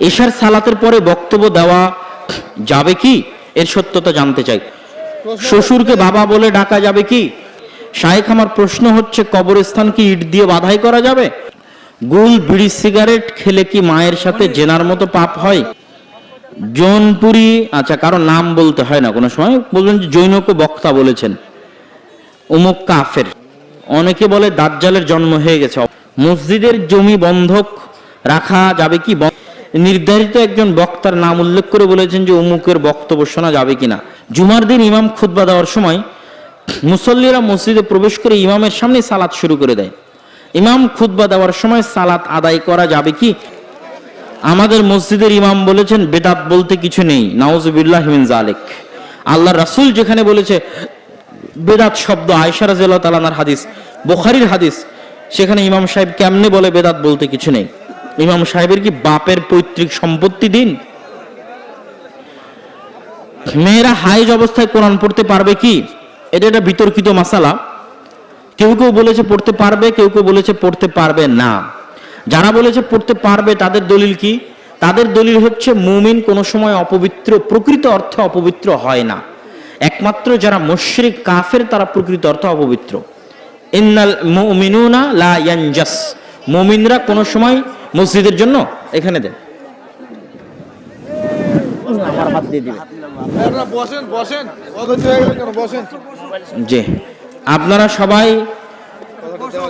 এশার সালাতের পরে বক্তব্য দেওয়া যাবে কি, এর সত্যতা জানতে চাই। শ্বশুরকে বাবা বলে ডাকা যাবে কি? শায়েখ, আমার প্রশ্ন হচ্ছে কবরস্থান কি ইট দিয়ে বাধাই করা যাবে? গুল বিড়ি সিগারেট খেলে কি মায়ের সাথে জেনার মতো পাপ হয়? জৌনপুরি, আচ্ছা, কারো নাম বলতে হয় না কোনো সময়, বলবেন যে জৈনকে বক্তা বলেছেন, অমুক কাফের। অনেকে বলে দাজ্জালের জন্ম হয়ে গেছে। মসজিদের জমি বন্ধক রাখা যাবে কি? নির্ধারিত একজন বক্তার নাম উল্লেখ করে বলেছেন যে অমুকের বক্তব্য শোনা যাবে কিনা। জুমার দিন ইমাম খুতবা দেওয়ার সময় মুসল্লিরা মসজিদে প্রবেশ করে ইমামের সামনে সালাত শুরু করে দেয়। ইমাম খুতবা দেওয়ার সময় সালাত আদায় করা যাবে কি? আমাদের মসজিদের ইমাম বলেছেন বেদাত বলতে কিছু নেই, নাউজুবিল্লাহি মিন যালিক। আল্লাহর রাসূল যেখানে বলেছে বেদাত শব্দ, আয়েশা রাদিয়াল্লাহু তাআলা আনহার হাদিস, বুখারীর হাদিস, সেখানে ইমাম সাহেব কেমনে বলে বেদাত বলতে কিছু নেই? ইমাম সাহেবের কি বাপের পৈতৃক সম্পত্তি দিন? মেয়েরা হাইজ অবস্থায় কোরআন পড়তে পারবে কি? এটা একটা বিতর্কিত মাসালা। কেউ কেউ বলেছে পড়তে পারবে, কেউ কেউ বলেছে পড়তে পারবে না। যারা বলেছে পড়তে পারবে তাদের দলিল কি? তাদের দলিল হচ্ছে মুমিন কোনো সময় অপবিত্র, প্রকৃত অর্থে অপবিত্র হয় না। একমাত্র যারা মুশরিক কাফের তারা প্রকৃত অর্থে অপবিত্র। ইন্নাল মুমিনুনা লা ইয়ানজাস, মুমিনরা কোনো সময় মসজিদের জন্য এখানে দেন আমার হাত দিয়ে দিবেন। জি, আপনারা সবাই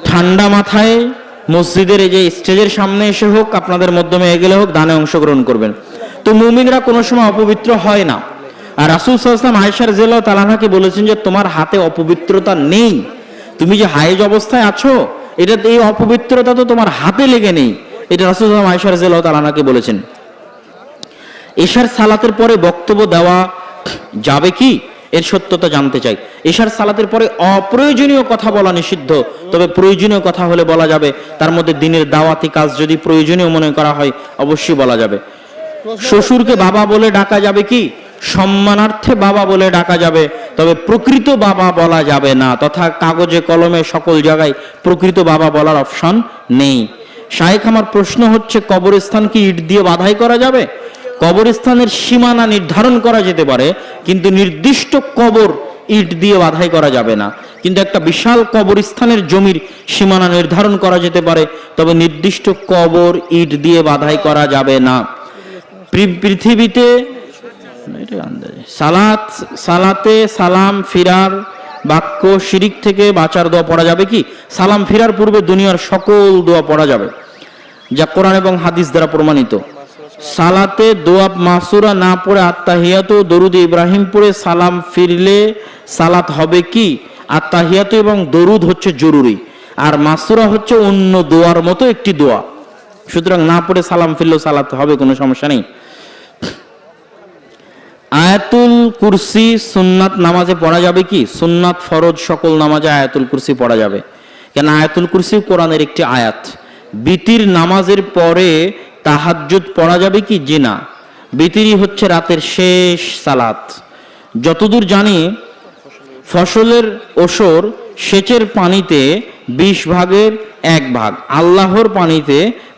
ঠান্ডা মাথায় মসজিদের এই যে স্টেজের সামনে এসে হোক, আপনাদের মাধ্যমে এগেলে হোক, দানে অংশগ্রহণ করবেন। তো মুমিনরা কোনো সময় অপবিত্র হয় না। আর রাসূল সাল্লাল্লাহু আলাইহি ওয়াসাল্লাম আয়েশা রাদিয়াল্লাহু তাআলা আনহাকে বলেছেন যে তোমার হাতে অপবিত্রতা নেই, তুমি যে হায়েজ অবস্থায় আছো, এটা এই অপবিত্রতা তো তোমার হাতে লেগে নেই। এটা রাসূল সাল্লাল্লাহু আলাইহি ওয়াসাল্লাম আয়েশা রাদিয়াল্লাহু তাআলা আনহাকে বলেছেন। এশার সালাতের পরে বক্তব্য দেওয়া যাবে কি, এর সত্যতা জানতে চাই। এশার সালাতের পরে অপ্রয়োজনীয় কথা বলা নিষিদ্ধ, তবে প্রয়োজনীয় কথা হলে বলা যাবে। তার মধ্যে দিনের দাওয়াতি কাজ যদি প্রয়োজনীয় মনে করা হয় অবশ্যই বলা যাবে। শ্বশুরকে বাবা বলে ডাকা যাবে কি? সম্মানার্থে বাবা বলে ডাকা যাবে, তবে প্রকৃত বাবা বলা যাবে না, তথা কাগজে কলমে সকল জায়গায় প্রকৃত বাবা বলার অপশন নেই। শায়েখ, আমার প্রশ্ন হচ্ছে কবরস্থান কি ইট দিয়ে বাধাই করা যাবে? কবরস্থানের সীমানা নির্ধারণ করা যেতে পারে, কিন্তু নির্দিষ্ট কবর ইট দিয়ে বাধাই করা যাবে না। কিন্তু একটা বিশাল কবরস্থানের জমির সীমানা নির্ধারণ করা যেতে পারে, তবে নির্দিষ্ট কবর ইট দিয়ে বাধাই করা যাবে না। পৃথিবীতে সালাতে সালাম ফিরার বাক্য শিরিক থেকে বাঁচার দোয়া পড়া যাবে কি? সালাম ফিরার পূর্বে দুনিয়ার সকল দোয়া পড়া যাবে, যা কোরআন এবং হাদিস দ্বারা প্রমাণিত। সালাতে দোয়া মাসুরা না পড়ে আত্তাহিয়াতু দরুদ ইব্রাহিম পড়ে সালাম ফিরলে সালাত হবে কি? আত্তাহিয়াতু এবং দরুদ হচ্ছে জরুরি, আর মাসুরা হচ্ছে অন্য দোয়ার মতো একটি দোয়া, সুতরাং না পড়ে সালাম ফিরলেও সালাত হবে, কোনো সমস্যা নেই। আয়াতুল কুরসি সুন্নাত নামাজে পড়া যাবে কি? সুন্নাত ফরজ সকল নামাজে আয়াতুল কুরসি পড়া যাবে, কেন আয়াতুল কুরসি কোরআনের একটি আয়াত। বিতির নামাজের পরে তাহাজ্জুদ পড়া যাবে কি? জি না, বিতিরই হচ্ছে রাতের শেষ সালাত। যতদূর জানি ফসলের ওসর সেচের পানিতে 20 ভাগের 1 ভাগ, আল্লাহর পানিতে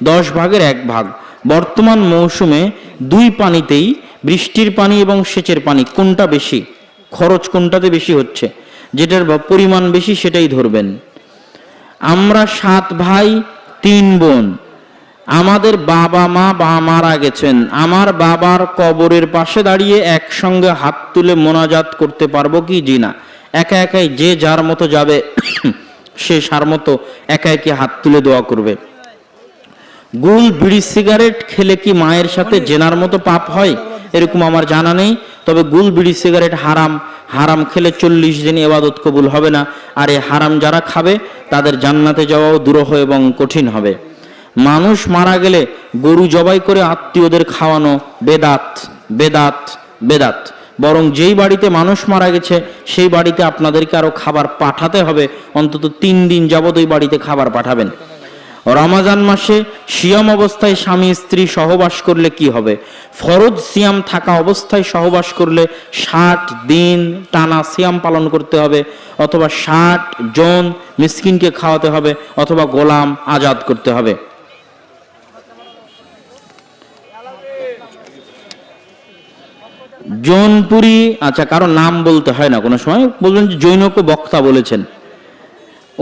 10 ভাগের 1 ভাগ। বর্তমান মৌসুমে দুই পানিতেই, বৃষ্টির পানি এবং সেচের পানি, কোনটা বেশি? খরচ কোনটাতে বেশি হচ্ছে? যেটার পরিমাণ বেশি সেটাই ধরবেন। আমরা 7 ভাই 3 বোন। আমাদের বাবা মা মারা গেছেন। আমার বাবার কবরের পাশে দাঁড়িয়ে একসঙ্গে হাত তুলে মোনাজাত করতে পারবো কি? জি না, একা একাই যে যার মতো যাবে সে সার মতো একা একা হাত তুলে দোয়া করবে। গুল বিড়ি সিগারেট খেলে কি মায়ের সাথে জেনার মতো পাপ হয়? এরকম আমার জানা নেই, তবে গুল বিড়ি সিগারেট হারাম। হারাম খেলে 40 দিন ইবাদত কবুল হবে না, আর এই হারাম যারা খাবে তাদের জান্নাতে যাওয়াও দুরূহ এবং কঠিন হবে। মানুষ মারা গেলে গরু জবাই করে আত্মীয়দের খাওয়ানো বেদাত, বেদাত, বেদাত। বরং যেই বাড়িতে মানুষ মারা গেছে সেই বাড়িতে আপনাদেরকে আরো খাবার পাঠাতে হবে, অন্তত 3 দিন যাবত ওই বাড়িতে খাবার পাঠাবেন। রমাজান মাসে সিয়াম অবস্থায় স্বামী স্ত্রী সহবাস করলে কি হবে? ফরজ সিয়াম থাকা অবস্থায় সহবাস করলে 60 দিন টানা সিয়াম পালন করতে হবে, অথবা 60 জন মিসকিনকে খাওয়াতে হবে, অথবা গোলাম আজাদ করতে হবে। জৌনপুরি, আচ্ছা কারো নাম বলতে হয় না কোনো সময়, বলবেন যে জৈনক বক্তা বলেছেন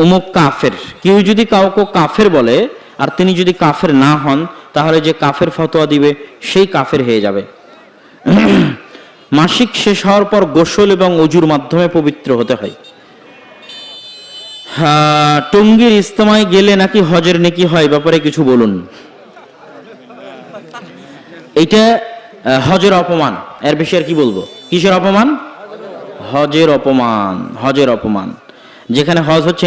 অমুক কাফের। কেউ যদি কাউকে কাফের বলে আর তিনি যদি কাফের না হন, তাহলে যে কাফের ফতোয়া দিবে সেই কাফের হয়ে যাবে। মাসিক শেষ হওয়ার পর গোসল এবং অজুর মাধ্যমে পবিত্র হতে হয়। টঙ্গীর ইজতেমায় গেলে নাকি হজের নেকি হয়, ব্যাপারে কিছু বলুন। এইটা হজের অপমান, এর বিষয়ে আর কি বলবো। কিসের অপমান? হজের অপমান, হজের অপমান। যেখানে হজ হচ্ছে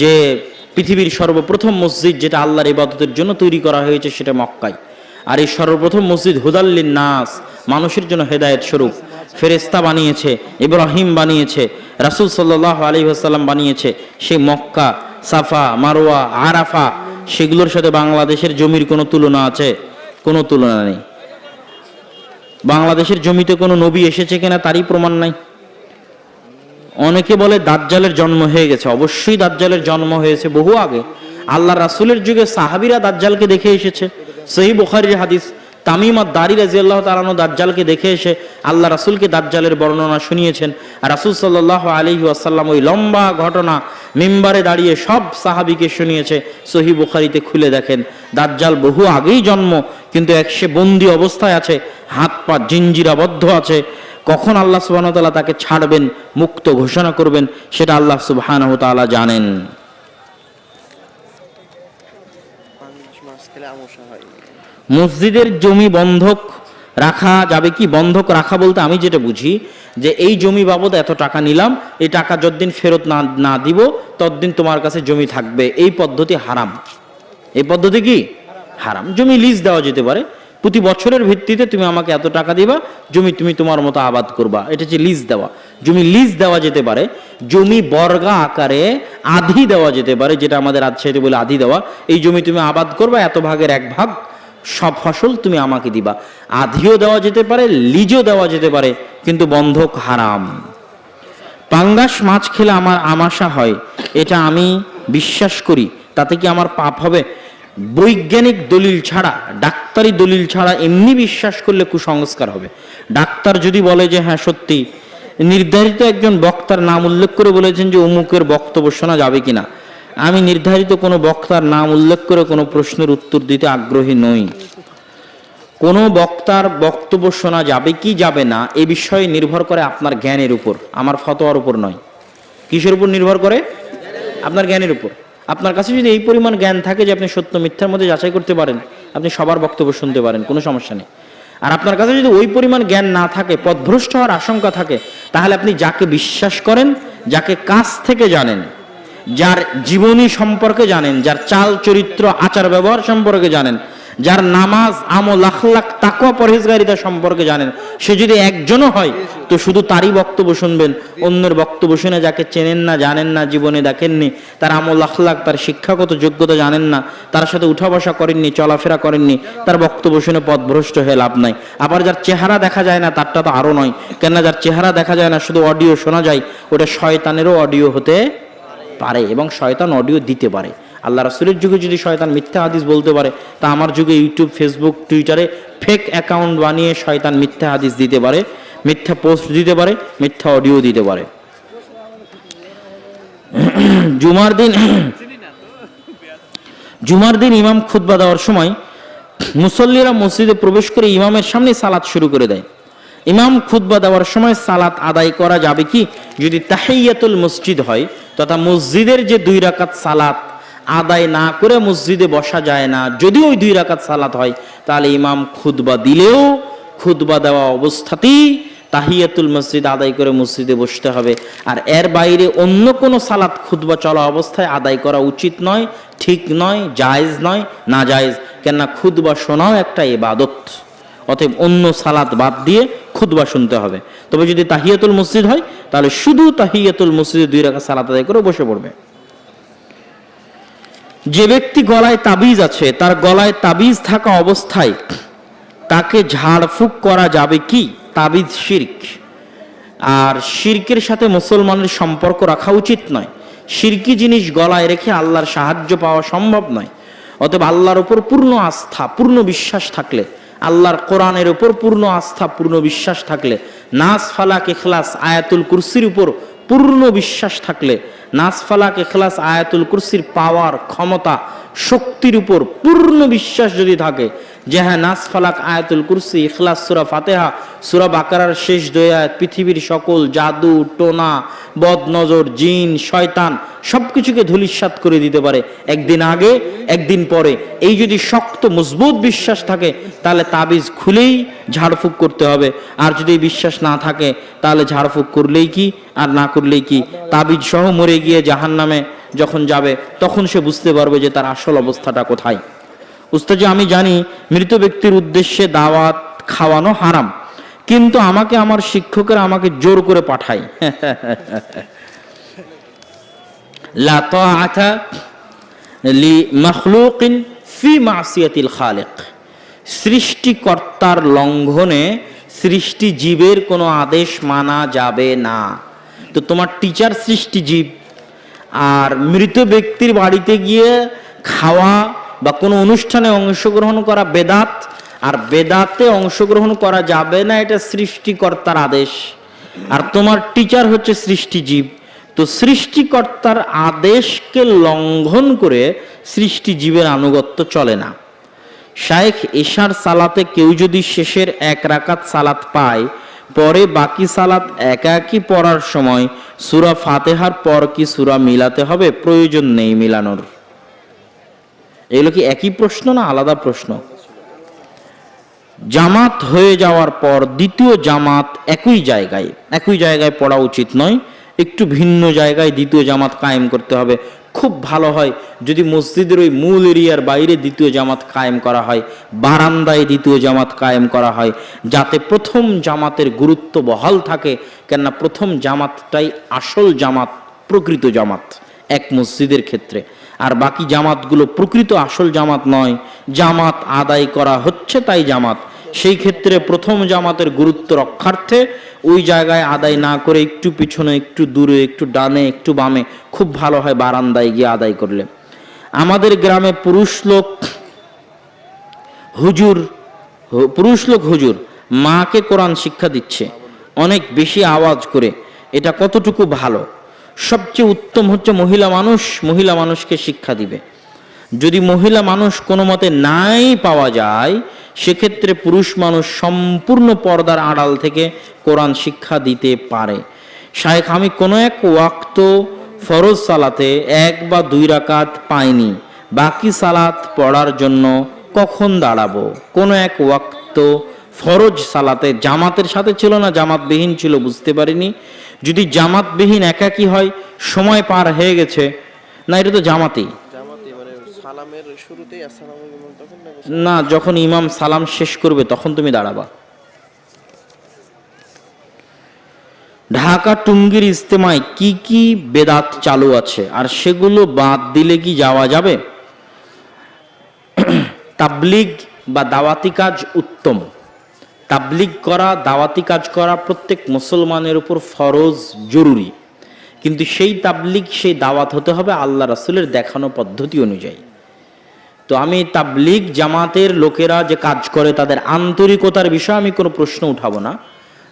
যে পৃথিবীর সর্বপ্রথম মসজিদ যেটা আল্লাহর ইবাদতের জন্য তৈরি করা হয়েছে সেটা মক্কায়। আর এই সর্বপ্রথম মসজিদ হুদাল্লিন নাস, মানুষের জন্য হেদায়েত স্বরূপ। ফেরেশতা বানিয়েছে, ইব্রাহিম বানিয়েছে, রাসূল সাল্লাল্লাহু আলাইহি ওয়াসাল্লাম বানিয়েছে। সেই মক্কা, সাফা, মারওয়া, আরাফা, সেগুলোর সাথে বাংলাদেশের জমির কোনো তুলনা আছে? কোনো তুলনা নেই। বাংলাদেশের জমিতে কোনো নবী এসেছে কিনা তারই প্রমাণ নাই। অনেকে বলে দাজ্জালের জন্ম হয়ে গেছে, অবশ্যই দাজ্জালের জন্ম হয়েছে বহু আগে। আল্লাহ রাসূলের যুগে সাহাবীরা দাজ্জালকে দেখে এসেছে। সহিহ বুখারীর হাদিস, তামিম আদ-দারি রাদিয়াল্লাহু তাআলা আনহু দাজ্জালকে দেখে এসে আল্লাহ রাসূলকে দাজ্জালের বর্ণনা শুনিয়েছেন। আর রাসূল সাল্লাল্লাহু আলাইহি ওয়াসাল্লাম ওই লম্বা ঘটনা মিম্বারে দাঁড়িয়ে সব সাহাবীকে শুনিয়েছে। সহিহ বুখারীতে খুলে দেখেন, দাজ্জাল বহু আগেই জন্ম, কিন্তু সে বন্দী অবস্থায় আছে, হাত পা জিঞ্জিরাবদ্ধ আছে। কখন আল্লাহ সুবহানাহু ওয়া তাআলা তাকে ছাড়বেন, মুক্ত ঘোষণা করবেন, সেটা আল্লাহ সুবহানাহু ওয়া তাআলা জানেন। মসজিদের জমি বন্ধক রাখা যাবে কি? বন্ধক রাখা বলতে আমি যেটা বুঝি যে এই জমি বাবদ এত টাকা নিলাম, এই টাকা যতদিন ফেরত না দিব ততদিন তোমার কাছে জমি থাকবে, এই পদ্ধতি হারাম। এই পদ্ধতি কি? হারাম। জমি লিজ দেওয়া যেতে পারে, প্রতি বছরের ভিত্তিতে তুমি আমাকে এত টাকা দিবা, জমি তুমি তোমার মতো আবাদ করবা, এটা হচ্ছে লিজ দেওয়া। জমি লিজ দেওয়া যেতে পারে। জমি বর্গা আকারে আধি দেওয়া যেতে পারে, যেটা আমাদের রাজশাহীতে বলে আধি দেওয়া। এই জমি তুমি আবাদ করবা, এত ভাগের এক ভাগ সব ফসল তুমি আমাকে দিবা। আধিও দেওয়া যেতে পারে, লিজও দেওয়া যেতে পারে, কিন্তু বন্ধক হারাম। পাঙ্গাস মাছ খেলে আমার আমাশা হয়, এটা আমি বিশ্বাস করি, তাতে কি আমার পাপ হবে? বৈজ্ঞানিক দলিল ছাড়া, ডাক্তারি দলিল ছাড়া এমনি বিশ্বাস করলে কুসংস্কার হবে। ডাক্তার যদি বলে যে হ্যাঁ সত্যি, নির্ধারিত একজন বক্তার নাম উল্লেখ করে বলেছেন যে অমুকের বক্তব্য শোনা যাবে কিনা, আমি নির্ধারিত কোনো বক্তার নাম উল্লেখ করে কোনো প্রশ্নের উত্তর দিতে আগ্রহী নই। কোনো বক্তার বক্তব্য শোনা যাবে কি যাবে না এ বিষয়ে নির্ভর করে আপনার জ্ঞানের উপর, আমার ফতোয়ার উপর নয়। কিসের উপর নির্ভর করে? আপনার জ্ঞানের উপর। আপনার কাছে যদি এই পরিমাণ জ্ঞান থাকে যে আপনি সত্য মিথ্যার মধ্যে যাচাই করতে পারেন, আপনি সবার বক্তব্য শুনতে পারেন, কোনো সমস্যা নেই। আর আপনার কাছে যদি ওই পরিমাণ জ্ঞান না থাকে, পথভ্রষ্ট হওয়ার আশঙ্কা থাকে, তাহলে আপনি যাকে বিশ্বাস করেন, যাকে কাছ থেকে জানেন, যার জীবনী সম্পর্কে জানেন, যার চাল চরিত্র আচার ব্যবহার সম্পর্কে জানেন, যার নামাজ আমল আখলাক তাকওয়া পরহেজগারিতা সম্পর্কে জানেন, সে যদি একজনও হয় তো শুধু তারই বক্তব্য শুনবেন। অন্যের বক্তব্য শুনে যাকে চেনেন না, জানেন না, জীবনে দেখেননি, তার আমল আখলাক, তার শিক্ষাগত যোগ্যতা জানেন না, তার সাথে উঠা বসা করেননি, চলাফেরা করেননি, তার বক্তব্য শুনে পথভ্রষ্ট হয়ে লাভ নাই। আবার যার চেহারা দেখা যায় না তারটা তো আরো নয়, কেননা যার চেহারা দেখা যায় না, শুধু অডিও শোনা যায়, ওটা শয়তানেরও অডিও হতে পারে এবং শয়তান অডিও দিতে পারে। আল্লাহ রাসূলের যুগে যদি শয়তান মিথ্যা হাদিস বলতে পারে, তা আমার যুগে ইউটিউব, ফেসবুক, টুইটারে ফেক অ্যাকাউন্ট বানিয়ে শয়তান মিথ্যা হাদিস দিতে পারে, মিথ্যা পোস্ট দিতে পারে, মিথ্যা অডিও দিতে পারে। জুমার দিন ইমাম খুতবা দেওয়ার সময় মুসল্লিরা মসজিদে প্রবেশ করে ইমামের সামনে সালাত শুরু করে দেয়। ইমাম খুতবা দেওয়ার সময় সালাত আদায় করা যাবে কি? যদি তাহিয়াতুল মসজিদ হয়, তথা মসজিদের যে 2 রাকাত সালাত আদায় না করে মসজিদে বসা যায় না, যদি ওই 2 রাকাত সালাত হয়, তাহলে ইমাম খুতবা দিলেও খুতবা দেওয়া অবস্থাতেই তাহিয়াতুল মসজিদ আদায় করে মসজিদে বসতে হবে। আর এর বাইরে অন্য কোনো সালাত খুতবা চলা অবস্থায় আদায় করা উচিত নয়, ঠিক নয়, জায়েজ নয়, না জায়েজ। কেননা খুতবা শোনাও একটা ইবাদত, অতএব অন্য সালাত বাদ দিয়ে খুতবা শুনতে হবে। তবে যদি তাহিয়াতুল মসজিদ হয়, তাহলে শুধু তাহিয়াতুল মসজিদে 2 রাকাত সালাত আদায় করে বসে পড়বে। যে ব্যক্তি গলায় তাবিজ আছে, তার গলায় তাবিজ থাকা অবস্থায় তাকে ঝাড়ফুঁক করা যাবে কি? তাবিজ শিরক, আর শিরকের সাথে মুসলমানের সম্পর্ক রাখা উচিত নয়। শিরকি জিনিস গলায় রেখে আল্লাহর সাহায্য পাওয়া সম্ভব নয়। অতএব আল্লাহর উপর পূর্ণ আস্থা, পূর্ণ বিশ্বাস থাকলে, আল্লাহর কোরআনের উপর পূর্ণ আস্থা, পূর্ণ বিশ্বাস থাকলে, নাস ফালাক ইখলাস আয়াতুল কুরসির উপর পূর্ণ বিশ্বাস থাকলে, নাস ফালাক ইখলাস আয়াতুল কুরসির পাওয়ার, ক্ষমতা, শক্তির উপর পূর্ণ বিশ্বাস যদি থাকে যে হ্যাঁ নাস ফালাক আয়াতুল কুরসি, ইখলাস, সূরা ফাতিহা, সূরা বাকারার শেষ 2 আয়াত পৃথিবীর সকল জাদু টোনা, বদনজর, জিন, শয়তান সবকিছুকে ধূলিসাৎ করে দিতে পারে একদিন আগে একদিন পরে। এই যদি শক্ত মজবুত বিশ্বাস থাকে তাহলে তাবিজ খুলেই ঝাড়ফুঁক করতে হবে। আর যদি বিশ্বাস না থাকে তাহলে ঝাড়ফুঁক করলেই কি আর না করলেই কি, তাবিজ সহ মরে গিয়ে জাহান্নামে যখন যাবে তখন সে বুঝতে পারবে যে তার আসল অবস্থাটা কোথায়। উস্তাদ, আমি জানি মৃত ব্যক্তির উদ্দেশ্যে দাওয়াত খাওয়ানো হারাম, কিন্তু আমাকে আমার শিক্ষকেরা আমাকে জোর করে পাঠায়। লা তাআতা লি মাখলুকিন ফি মাসিয়াতিল খালিক। সৃষ্টিকর্তার লঙ্ঘনে সৃষ্টি জীবের কোনো আদেশ মানা যাবে না। তো তোমার টিচার সৃষ্টি জীব, আর মৃত ব্যক্তির বাড়িতে গিয়ে খাওয়া বা কোনো অনুষ্ঠানে অংশগ্রহণ করা বেদাত, আর বেদাতে অংশগ্রহণ করা যাবে না, এটা সৃষ্টিকর্তার আদেশ। আর তোমার টিচার হচ্ছে সৃষ্টিজীব, তো সৃষ্টিকর্তার আদেশকে লঙ্ঘন করে সৃষ্টিজীবের আনুগত্য চলে না। শায়েখ এশার সালাতে কেউ যদি শেষের 1 রাকাত সালাত পায়, পরে বাকি সালাত একাকি পড়ার সময় সূরা ফাতিহার পর কি সূরা মিলাতে হবে? প্রয়োজন নেই মিলানোর। এগুলো কি একই প্রশ্ন না আলাদা প্রশ্ন? জামাত হয়ে যাওয়ার পর দ্বিতীয় জামাত একই জায়গায় পড়া উচিত নয়, একটু ভিন্ন জায়গায় দ্বিতীয় জামাত কায়েম করতে হবে। খুব ভালো হয় যদি মসজিদের ওই মূল এরিয়ার বাইরে দ্বিতীয় জামাত কায়েম করা হয়, বারান্দায় দ্বিতীয় জামাত কায়েম করা হয়, যাতে প্রথম জামাতের গুরুত্ব বহাল থাকে। কেননা প্রথম জামাতটাই আসল জামাত, প্রকৃত জামাত এক মসজিদের ক্ষেত্রে। আর বাকি জামাতগুলো প্রকৃত আসল জামাত নয়, জামাত আদায় করা হচ্ছে তাই জামাত। সেই ক্ষেত্রে প্রথম জামাতের গুরুত্ব রক্ষার্থে ওই জায়গায় আদায় না করে একটু পিছনে, একটু দূরে, একটু ডানে, একটু বামে, খুব ভালো হয় বারান্দায় গিয়ে আদায় করলে। আমাদের গ্রামে পুরুষ লোক হুজুর মাকে কোরআন শিক্ষা দিচ্ছে অনেক বেশি আওয়াজ করে, এটা কতটুকু ভালো? সবচেয়ে উত্তম হচ্ছে মহিলা মানুষকে শিক্ষা দিবে। যদি মহিলা মানুষ কোনো মতে নাই পাওয়া যায়, সেক্ষেত্রে পুরুষ মানুষ সম্পূর্ণ পর্দার আড়াল থেকে কোরআন শিক্ষা দিতে পারে। শায়েখ, আমি কোনো এক ওয়াক্ত ফরজ সালাতে 1 বা 2 রাকাত পাইনি, বাকি সালাত পড়ার জন্য কখন দাঁড়াবো? কোনো এক ওয়াক্ত ফরজ সালাতে জামাতের সাথে ছিল না, জামাতবিহীন ছিল, বুঝতে পারিনি। যদি জামাতবিহীন একাকি হয়, সময় পার হয়ে গেছে, না এটা তো জামাতেই না, যখন ইমাম সালাম শেষ করবে তখন তুমি দাঁড়াবা। ঢাকা টুঙ্গির ইজতেমায় কি কি বেদাত চালু আছে আর সেগুলো বাদ দিলে কি যাওয়া যাবে? তাবলিগ বা দাওয়াতি কাজ উত্তম। তাবলিগ করা, দাওয়াতি কাজ করা প্রত্যেক মুসলমানের উপর ফরজ, জরুরি। কিন্তু সেই তাবলিগ, সেই দাওয়াত হতে হবে আল্লাহ রাসূলের দেখানো পদ্ধতি অনুযায়ী। তো আমি তাবলিগ জামাতের লোকেরা যে কাজ করে তাদের আন্তরিকতার বিষয়ে আমি কোনো প্রশ্ন উঠাবো না,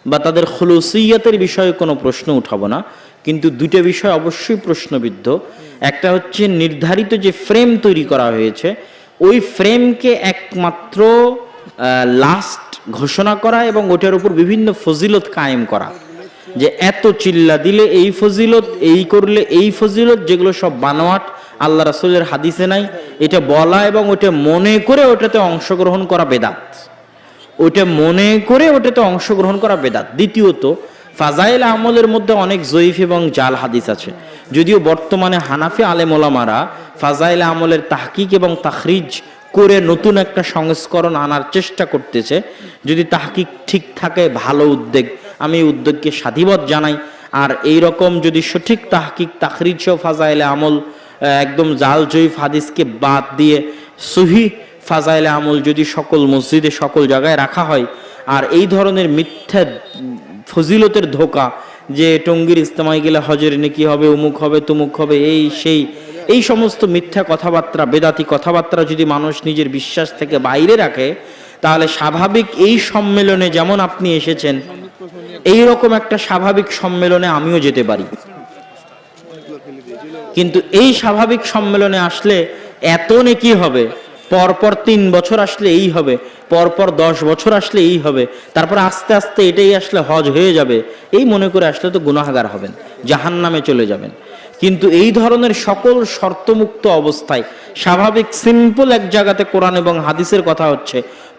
বা তাদের খুলুসিয়তের বিষয়ে কোনো প্রশ্ন উঠাবো না, কিন্তু 2টা বিষয় অবশ্যই প্রশ্নবিদ্ধ। একটা হচ্ছে নির্ধারিত যে ফ্রেম তৈরি করা হয়েছে, ওই ফ্রেমকে একমাত্র লাস্ট ঘোষণা করা এবং ওটার উপর বিভিন্ন ফজিলত কায়েম করা, যে এত চিল্লা দিলে এই ফজিলত, এই করলে এই ফজিলত, যেগুলো সব বানোয়াট, আল্লাহ রাসূলের হাদিসে নাই, এটা বলা এবং ওটা মনে করে ওটাতে অংশগ্রহণ করা বেদাত। ওটা মনে করে ওটাতে অংশগ্রহণ করা বেদাত। দ্বিতীয়ত, ফাজাইল আমলের মধ্যে অনেক জয়ীফ এবং জাল হাদিস আছে। যদিও বর্তমানে হানাফি আলেম ওলামারা ফাজাইল আমলের তাহকিক এবং তাখরিজ করে নতুন একটা সংস্করণ আনার চেষ্টা করতেছে। যদি তাহকিক ঠিক থাকে, ভালো উদ্যোগ, আমি এই উদ্যোগকে সাধুবাদ জানাই। আর এই রকম যদি সঠিক তাহকিক, তাখরিজ সহ ফাজাইল আমল, একদম জাল জয়ীফ হাদিসকে বাদ দিয়ে সহিহ ফাজাইলে আমল যদি সকল মসজিদে, সকল জায়গায় রাখা হয়, আর এই ধরনের মিথ্যা ফজিলতের ধোকা, যে টঙ্গীর ইজতেমায় গেলে হজের নেকি হবে, অমুক হবে, তুমুক হবে, এই সেই, এই সমস্ত মিথ্যা কথাবার্তা, বেদাতি কথাবার্তা যদি মানুষ নিজের বিশ্বাস থেকে বাইরে রাখে, তাহলে স্বাভাবিক এই সম্মেলনে যেমন আপনি এসেছেন, এই রকম একটা স্বাভাবিক সম্মেলনে আমিও যেতে পারি। কিন্তু এই স্বাভাবিক সম্মেলনে আসলে এত নেকি হবে, পরপর 3 বছর আসলে এই হবে, পরপর 10 বছর আসলে এই হবে, তারপর আস্তে আস্তে এটাই আসলে হজ হয়ে যাবে, এই মনে করে আসলে তো গুনাহগার হবেন, জাহান্নামে চলে যাবেন। কিন্তু এই ধরনের সকল শর্তমুক্ত অবস্থায় স্বাভাবিক সিম্পল এক জায়গাতে কোরআন এবং হাদিসের কথা হচ্ছে,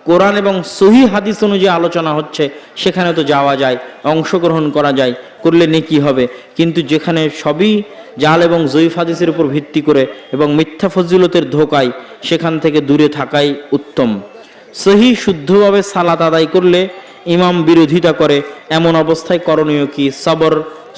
কোরআন এবং সহিহ হাদিস অনুযায়ী আলোচনা হচ্ছে, সেখানে তো যাওয়া যায়, অংশগ্রহণ করা যায়, করলে নেকি হবে। কিন্তু যেখানে সবই জাল এবং জয়ীফ হাদিসের উপর ভিত্তি করে এবং মিথ্যা ফজিলতের ধোকায়, সেখান থেকে দূরে থাকাই উত্তম। সহি শুদ্ধভাবে সালাত আদায় করলে ইমাম বিরোধিতা করে, এমন অবস্থায় করণীয় কি? সবর,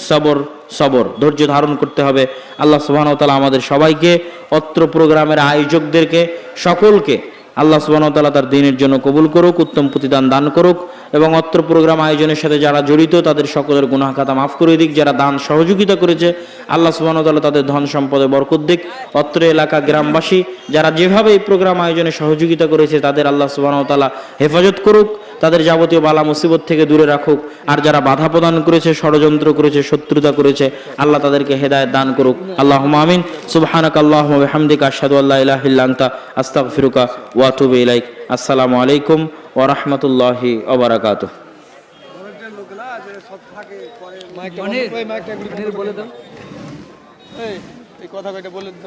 সবর, সবর, ধৈর্য ধারণ করতে হবে। আল্লাহ সুবহানাহু ওয়া তাআলা আমাদের সবাইকে, অত্র প্রোগ্রামের আয়োজকদেরকে, সকলকে আল্লাহ সুবহানাহু ওয়া তাআলা তার দ্বীনের জন্য কবুল করুক, উত্তম প্রতিদান দান করুক, এবং অত্র প্রোগ্রাম আয়োজনের সাথে যারা জড়িত তাদের সকলের গুনাহ খাতা মাফ করে দিক। যারা দান সহযোগিতা করেছে আল্লাহ সুবহানাহু ওয়া তাআলা তাদের ধন সম্পদে বরকত দিক। অত্র এলাকা গ্রামবাসী যারা যেভাবে এই প্রোগ্রাম আয়োজনে সহযোগিতা করেছে তাদের আল্লাহ সুবহানাহু ওয়া তাআলা হেফাজত করুক, তাদের যাবতীয় বালা মুসিবত থেকে দূরে রাখুক। আর যারা বাধা প্রদান করেছে, ষড়যন্ত্র করেছে, শত্রুতা করেছে, আল্লাহ তাদেরকে হেদায়েত দান করুক। আল্লাহুম্মা আমিন। সুবহানাকাল্লাহুম্মা ওয়া বিহামদিকা আশহাদু আল্লা ইলাহা ইল্লা আনতা আস্তাগফিরুকা ওয়া আতুবু ইলাইক। আসসালামু আলাইকুম ওয়া রাহমাতুল্লাহি ওয়া বারাকাতুহু। এই কথা কয়টা বলে দিতে